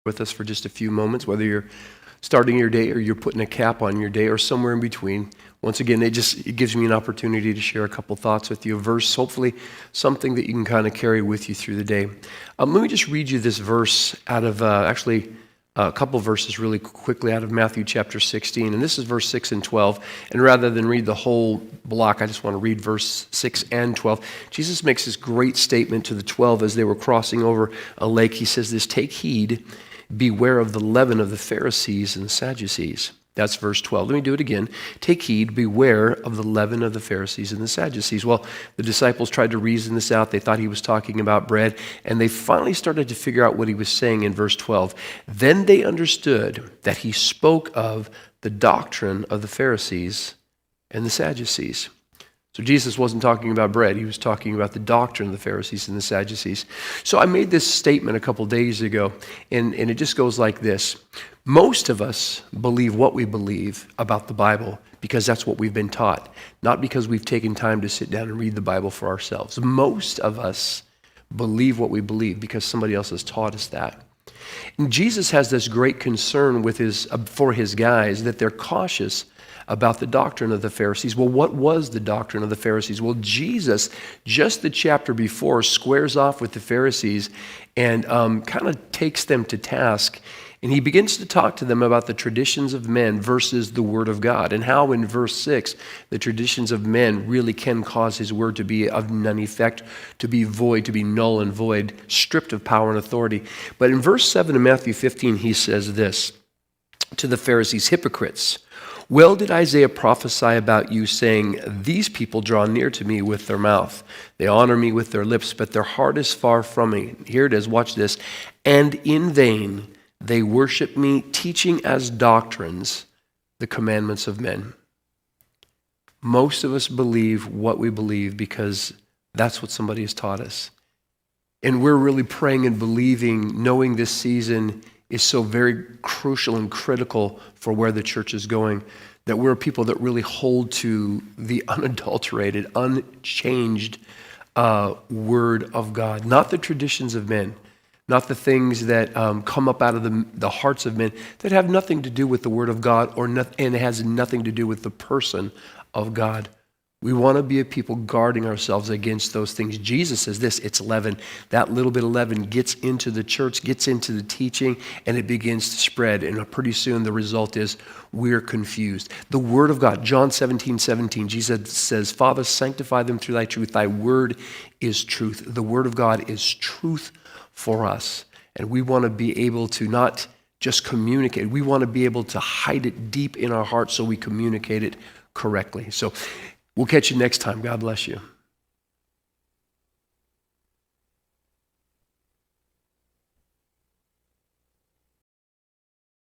with us for just a few moments, whether you're starting your day or you're putting a cap on your day or somewhere in between. Once again, it gives me an opportunity to share a couple thoughts with you, a verse, hopefully something that you can kind of carry with you through the day. Let me just read you this verse out of, a couple verses really quickly out of Matthew chapter 16, and this is verse 6 and 12, and rather than read the whole block, I just want to read verse 6 and 12. Jesus makes this great statement to the 12 as they were crossing over a lake. He says this, "Take heed, beware of the leaven of the Pharisees and the Sadducees." That's verse 12. Let me do it again. "Take heed, beware of the leaven of the Pharisees and the Sadducees." Well, the disciples tried to reason this out. They thought he was talking about bread, and they finally started to figure out what he was saying in verse 12. "Then they understood that he spoke of the doctrine of the Pharisees and the Sadducees." So Jesus wasn't talking about bread. He was talking about the doctrine of the Pharisees and the Sadducees. So I made this statement a couple days ago, and it just goes like this. Most of us believe what we believe about the Bible because that's what we've been taught, not because we've taken time to sit down and read the Bible for ourselves. Most of us believe what we believe because somebody else has taught us that. And Jesus has this great concern for his guys that they're cautious about the doctrine of the Pharisees. Well, what was the doctrine of the Pharisees? Well, Jesus, just the chapter before, squares off with the Pharisees and kind of takes them to task. And he begins to talk to them about the traditions of men versus the Word of God, and how in verse 6, the traditions of men really can cause his word to be of none effect, to be void, to be null and void, stripped of power and authority. But in verse 7 of Matthew 15, he says this to the Pharisees, "Hypocrites, well did Isaiah prophesy about you, saying, 'These people draw near to me with their mouth. They honor me with their lips, but their heart is far from me.'" Here it is, watch this. "And in vain they worship me, teaching as doctrines the commandments of men." Most of us believe what we believe because that's what somebody has taught us. And we're really praying and believing, knowing this season is so very crucial and critical for where the church is going, that we're people that really hold to the unadulterated, unchanged word of God, not the traditions of men, not the things that come up out of the hearts of men that have nothing to do with the word of God and it has nothing to do with the person of God. We want to be a people guarding ourselves against those things. Jesus says this, it's leaven. That little bit of leaven gets into the church, gets into the teaching, and it begins to spread. And pretty soon the result is we're confused. The word of God, John 17:17, Jesus says, "Father, sanctify them through thy truth. Thy word is truth." The word of God is truth for us. And we want to be able to not just communicate. We want to be able to hide it deep in our hearts so we communicate it correctly. So we'll catch you next time. God bless you.